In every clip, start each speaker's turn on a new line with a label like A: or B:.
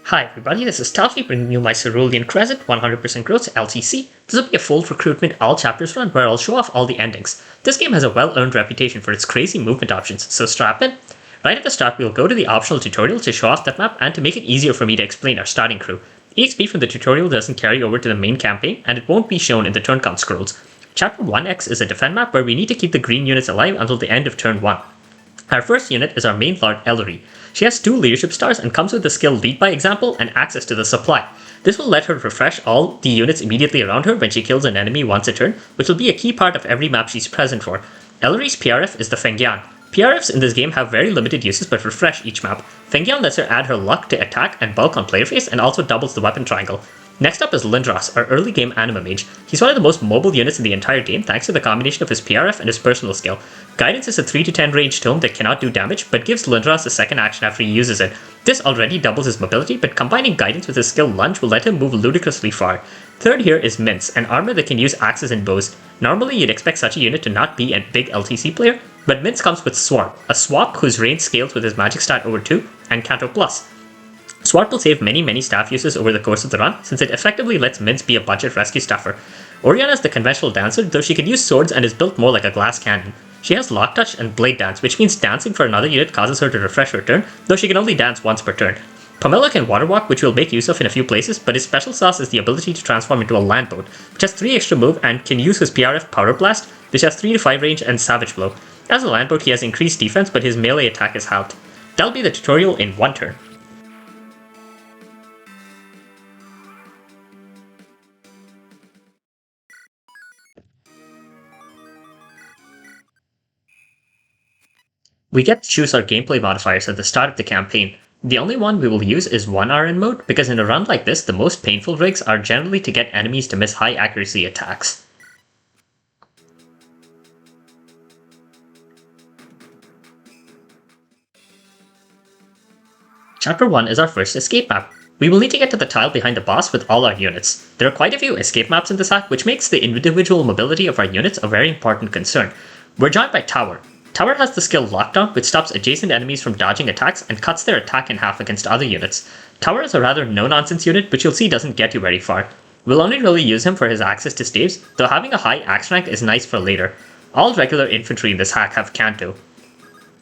A: Hi everybody, this is Taffy bringing you my Cerulean Crescent 100% growth LTC. This will be a full recruitment all chapters run where I'll show off all the endings. This game has a well-earned reputation for its crazy movement options, so strap in. Right at the start we'll go to the optional tutorial to show off that map and to make it easier for me to explain our starting crew. EXP from the tutorial doesn't carry over to the main campaign and it won't be shown in the turn count scrolls. Chapter 1X is a defend map where we need to keep the green units alive until the end of turn 1. Our first unit is our main lord Ellery. She has 2 leadership stars and comes with the skill Lead by Example and access to the supply. This will let her refresh all the units immediately around her when she kills an enemy once a turn, which will be a key part of every map she's present for. Ellery's PRF is the Fengyan. PRFs in this game have very limited uses but refresh each map. Fengyan lets her add her luck to attack and bulk on player face and also doubles the weapon triangle. Next up is Lindros, our early game anima mage. He's one of the most mobile units in the entire game thanks to the combination of his PRF and his personal skill. Guidance is a 3 to 10 range tome that cannot do damage but gives Lindros a second action after he uses it. This already doubles his mobility, but combining guidance with his skill lunge will let him move ludicrously far. Third here is Mince, an armor that can use axes and bows. Normally you'd expect such a unit to not be a big LTC player, but Mince comes with Swap, a swap whose range scales with his magic stat over 2, and Canto Plus. Swart will save many staff uses over the course of the run, since it effectively lets Mince be a budget rescue stuffer. Oriana is the conventional dancer, though she can use swords and is built more like a glass cannon. She has Lock Touch and Blade Dance, which means dancing for another unit causes her to refresh her turn, though she can only dance once per turn. Pomelo can Water Walk, which we'll make use of in a few places, but his special sauce is the ability to transform into a land boat, which has 3 extra move and can use his PRF Powder Blast, which has 3 to 5 range and Savage Blow. As a land boat he has increased defense, but his melee attack is halved. That'll be the tutorial in 1 turn. We get to choose our gameplay modifiers at the start of the campaign. The only one we will use is 1RN mode, because in a run like this the most painful rigs are generally to get enemies to miss high accuracy attacks. Chapter 1 is our first escape map. We will need to get to the tile behind the boss with all our units. There are quite a few escape maps in this hack, which makes the individual mobility of our units a very important concern. We're joined by Tower. Tower has the skill Lockdown, which stops adjacent enemies from dodging attacks and cuts their attack in half against other units. Tower is a rather no-nonsense unit, which you'll see doesn't get you very far. We'll only really use him for his access to staves, though having a high axe rank is nice for later. All regular infantry in this hack have Canto.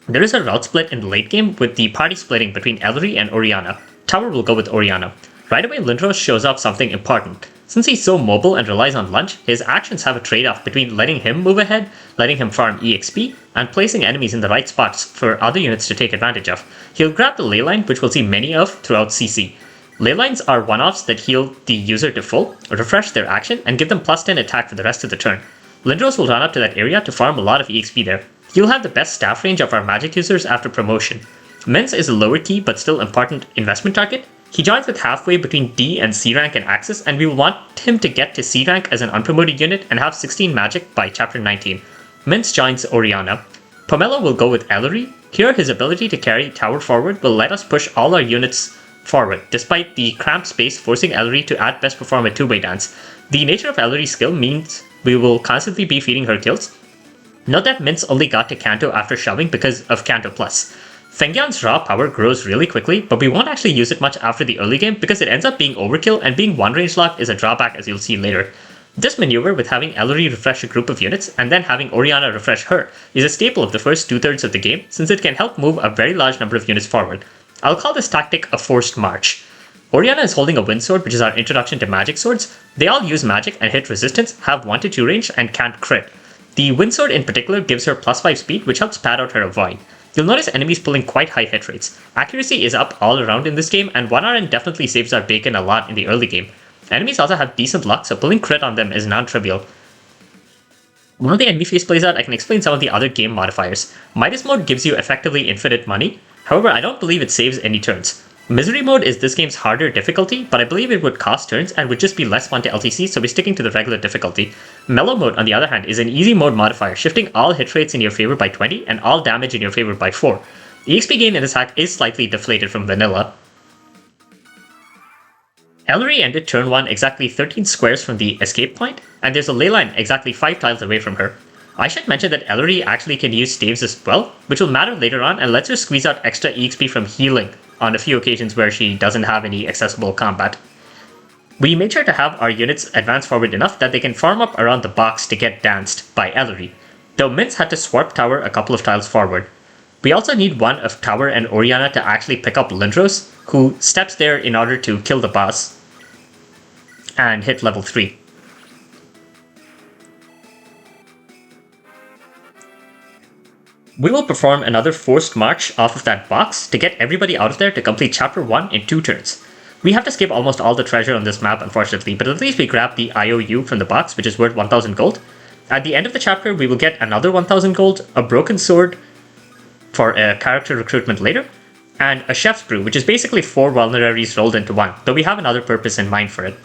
A: There is a route split in the late game, with the party splitting between Ellery and Oriana. Tower will go with Oriana. Right away Lindros shows off something important. Since he's so mobile and relies on lunge, his actions have a trade-off between letting him move ahead, letting him farm EXP, and placing enemies in the right spots for other units to take advantage of. He'll grab the leyline, which we'll see many of throughout CC. Leylines are one-offs that heal the user to full, refresh their action, and give them plus 10 attack for the rest of the turn. Lindros will run up to that area to farm a lot of EXP there. He'll have the best staff range of our magic users after promotion. Mince is a lower key but still important investment target. He joins with halfway between D and C rank in Axis, and we will want him to get to C rank as an unpromoted unit and have 16 magic by chapter 19. Mince joins Oriana. Pomelo will go with Ellery. Here his ability to carry Tower forward will let us push all our units forward, despite the cramped space forcing Ellery to at best perform a 2-way dance. The nature of Ellery's skill means we will constantly be feeding her kills. Note that Mince only got to Canto after shoving because of Canto Plus. Fengyan's raw power grows really quickly, but we won't actually use it much after the early game because it ends up being overkill, and being one range locked is a drawback, as you'll see later. This maneuver with having Ellery refresh a group of units and then having Oriana refresh her is a staple of the first 2/3 of the game, since it can help move a very large number of units forward. I'll call this tactic a forced march. Oriana is holding a wind sword, which is our introduction to magic swords. They all use magic and hit resistance, have 1 to 2 range, and can't crit. The wind sword in particular gives her plus 5 speed, which helps pad out her avoid. You'll notice enemies pulling quite high hit rates. Accuracy is up all around in this game, and 1RN definitely saves our bacon a lot in the early game. Enemies also have decent luck, so pulling crit on them is non-trivial. While the enemy phase plays out, I can explain some of the other game modifiers. Midas mode gives you effectively infinite money, however I don't believe it saves any turns. Misery mode is this game's harder difficulty, but I believe it would cost turns and would just be less fun to LTC, so we're sticking to the regular difficulty. Mellow mode, on the other hand, is an easy mode modifier, shifting all hit rates in your favor by 20 and all damage in your favor by 4. EXP gain in this hack is slightly deflated from vanilla. Ellery ended turn 1 exactly 13 squares from the escape point, and there's a leyline exactly 5 tiles away from her. I should mention that Ellery actually can use staves as well, which will matter later on and lets her squeeze out extra EXP from healing on a few occasions where she doesn't have any accessible combat. We made sure to have our units advance forward enough that they can farm up around the box to get danced by Ellery, though Mince had to swarp tower a couple of tiles forward. We also need one of Tower and Oriana to actually pick up Lindros, who steps there in order to kill the boss and hit level 3. We will perform another forced march off of that box to get everybody out of there to complete chapter 1 in 2 turns. We have to skip almost all the treasure on this map, unfortunately, but at least we grab the IOU from the box, which is worth 1000 gold. At the end of the chapter, we will get another 1000 gold, a broken sword for a character recruitment later, and a chef's brew, which is basically 4 vulneraries rolled into one, though we have another purpose in mind for it.